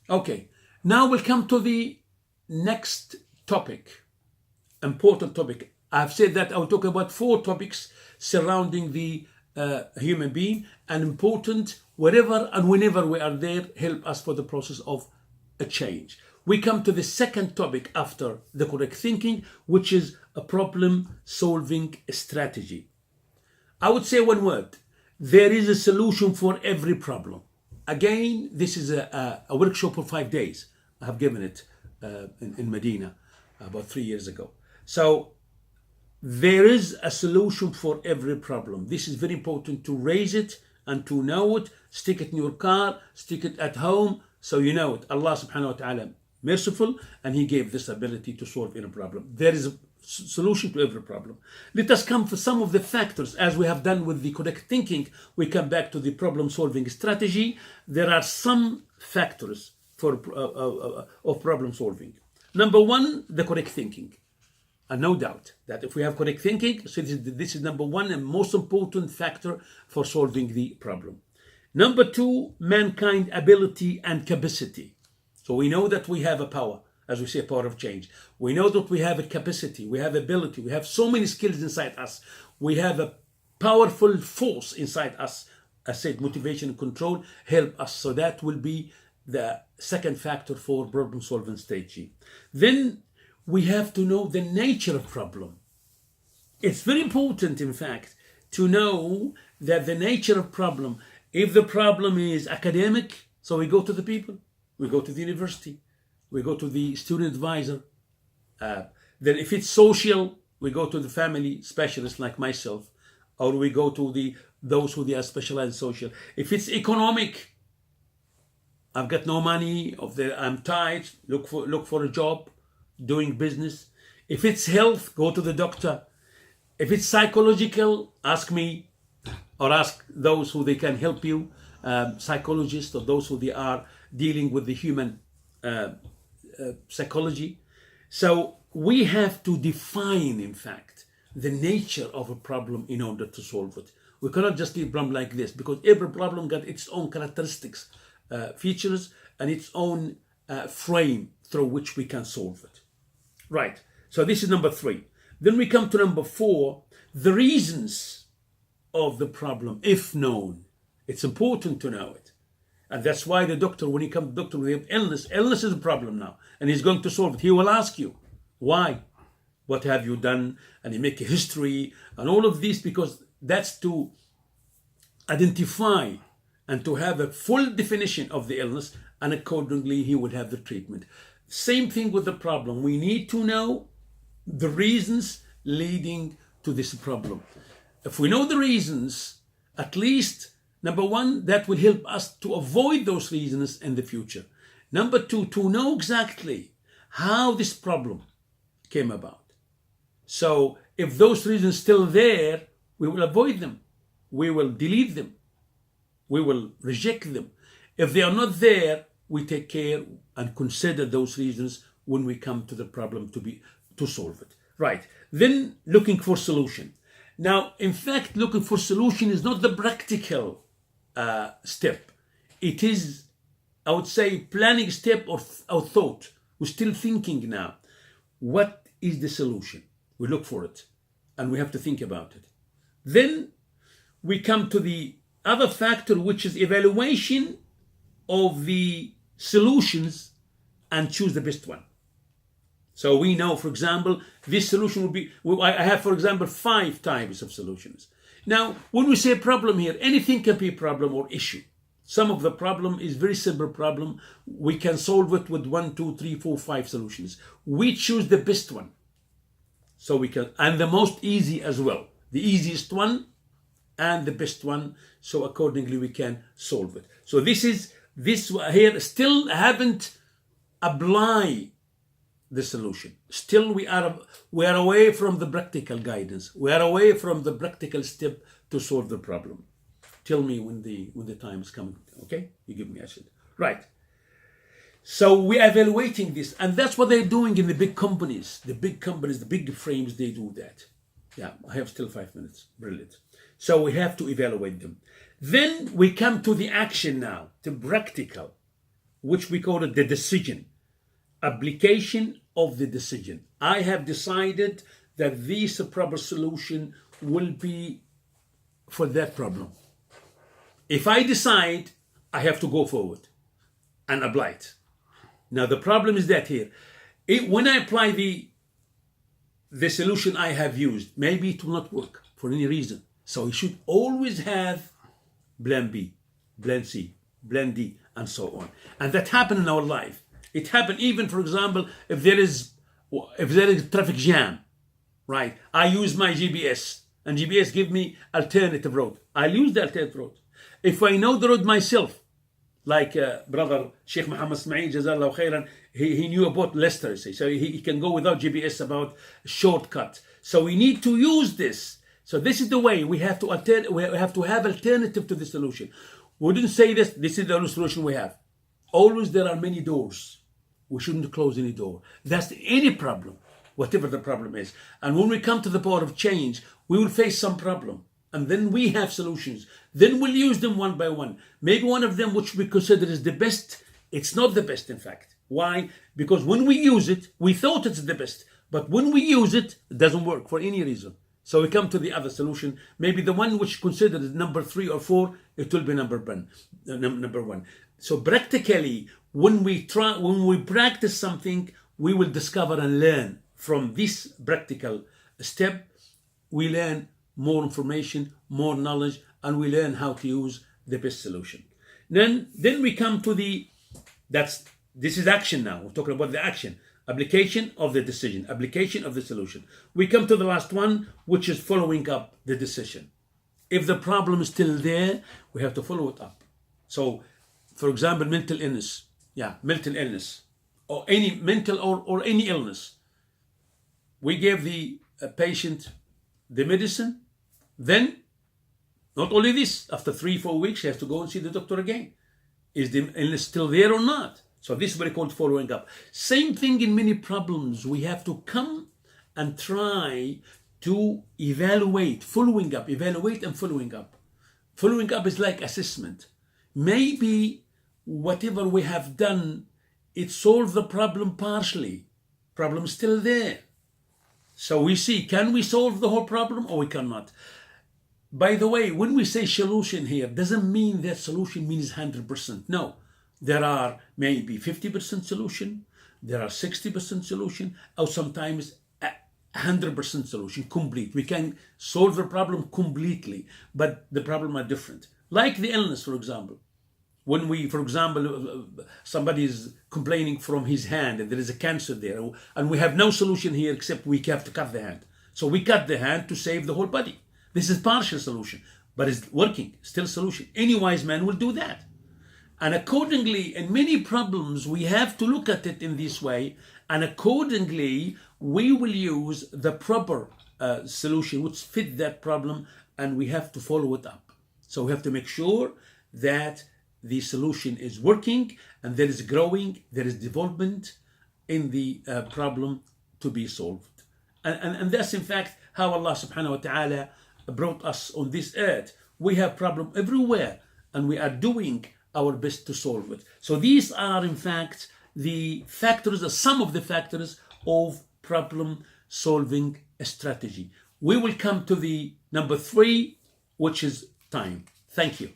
Okay, now we'll come to the next topic, important topic. I've said that I'll talk about 4 topics surrounding the human being, and important wherever and whenever we are there, help us for the process of a change. We come to the second topic after the correct thinking, which is a problem solving strategy. I would say one word: there is a solution for every problem. Again, this is a workshop for 5 days. I have given it in Medina about 3 years ago. So there is a solution for every problem. This is very important to raise it and to know it. Stick it in your car, stick it at home, so you know it. Allah subhanahu wa ta'ala merciful, and He gave this ability to solve any problem. There is a solution to every problem. Let us come for some of the factors, as we have done with the correct thinking. We come back to the problem solving strategy. There are some factors for of problem solving. Number 1, the correct thinking. And no doubt that if we have correct thinking, so this is number 1 and most important factor for solving the problem. Number 2, mankind ability and capacity. So we know that we have a power, as we say, power of change. We know that we have a capacity, we have ability, we have so many skills inside us. We have a powerful force inside us. I said motivation and control help us. So that will be the second factor for problem solving strategy. Then we have to know the nature of problem. It's very important, in fact, to know that the nature of problem. If the problem is academic, so we go to the people, we go to the university, we go to the student advisor. Then if it's social, we go to the family specialist like myself, or we go to those who they are specialized in social. If it's economic, I've got no money, I'm tight, look for a job, doing business. If it's health, go to the doctor. If it's psychological, ask me, or ask those who they can help you, psychologists, or those who they are dealing with the human psychology. So we have to define, in fact, the nature of a problem in order to solve it. We cannot just leave a problem like this, because every problem got its own characteristics, features, and its own frame through which we can solve it. Right, so this is number 3. Then we come to number 4, the reasons of the problem, if known. It's important to know it. And that's why the doctor, when he comes to the doctor with illness is a problem now, and he's going to solve it. He will ask you, why? What have you done? And he make a history and all of this, because that's to identify and to have a full definition of the illness, and accordingly he would have the treatment. Same thing with the problem. We need to know the reasons leading to this problem. If we know the reasons, at least, number 1, that will help us to avoid those reasons in the future. Number 2, to know exactly how this problem came about. So if those reasons still there, we will avoid them. We will delete them. We will reject them. If they are not there, we take care and consider those reasons when we come to the problem to solve it. Right. Then looking for solution. Now, in fact, looking for solution is not the practical step. It is, I would say, planning step or thought. We're still thinking now. What is the solution? We look for it, and we have to think about it. Then we come to the other factor, which is evaluation of the solutions and choose the best one. So we know, for example, this solution will be, I have, for example, 5 types of solutions. Now, when we say problem here, anything can be a problem or issue. Some of the problem is very simple problem. We can solve it with 1, 2, 3, 4, 5 solutions. We choose the best one. So we can, and the most easy as well. The easiest one and the best one. So accordingly we can solve it. So this here still haven't applied the solution. Still we are away from the practical guidance. We are away from the practical step to solve the problem. Tell me when the time is coming. Okay, you give me a shit. Right. So we're evaluating this, and that's what they're doing in the big companies. The big companies, the big frames, they do that. Yeah, I have still 5 minutes. Brilliant. So we have to evaluate them. Then we come to the action now, to practical. which we call it the decision. Application of the decision. I have decided that this proper solution will be for that problem. If I decide, I have to go forward and apply it. Now the problem is that here, when I apply the solution I have used, maybe it will not work for any reason. So you should always have plan B, plan C, plan D, and so on. And that happened in our life. It happened even, for example, if there is traffic jam, right? I use my GPS, and GPS give me alternative road. I'll use the alternative road. If I know the road myself, like brother Sheikh Muhammad Ismail, Jazallah khairan, he knew about Leicester, so he can go without GPS about shortcut. So we need to use this. So this is the way we have to have alternative to the solution. We didn't say this is the only solution we have. Always there are many doors. We shouldn't close any door. That's any problem, whatever the problem is. And when we come to the power of change, we will face some problem. And then we have solutions. Then we'll use them one by one. Maybe one of them, which we consider is the best, it's not the best, in fact. Why? Because when we use it, we thought it's the best. But when we use it, it doesn't work for any reason. So we come to the other solution. Maybe the one which considered number 3 or 4, it will be number one. So practically, when we practice something, we will discover and learn from this practical step. We learn more information, more knowledge, and we learn how to use the best solution. Then we come to this is action now. We're talking about the action. Application of the decision, application of the solution. We come to the last one, which is following up the decision. If the problem is still there, we have to follow it up. So, for example, mental illness, or any mental or any illness. We gave the patient the medicine, then not only this, after 3-4 weeks, he has to go and see the doctor again. Is the illness still there or not? So this is what we call following up. Same thing in many problems. We have to come and try to evaluate and following up. Following up is like assessment. Maybe whatever we have done, it solved the problem partially. Problem is still there. So we see, can we solve the whole problem or we cannot? By the way, when we say solution here, doesn't mean that solution means 100%. No. There are maybe 50% solution, there are 60% solution, or sometimes 100% solution, complete. We can solve the problem completely, but the problem are different. Like the illness, for example. When somebody is complaining from his hand and there is a cancer there, and we have no solution here except we have to cut the hand. So we cut the hand to save the whole body. This is partial solution, but it's working, still solution. Any wise man will do that. And accordingly, in many problems, we have to look at it in this way. And accordingly, we will use the proper solution which fit that problem, and we have to follow it up. So we have to make sure that the solution is working and there is growing, there is development in the problem to be solved. And that's in fact how Allah subhanahu wa ta'ala brought us on this earth. We have problem everywhere and we are doing our best to solve it. So these are in fact the factors, some of the factors of problem solving strategy. We will come to the number 3, which is time. Thank you.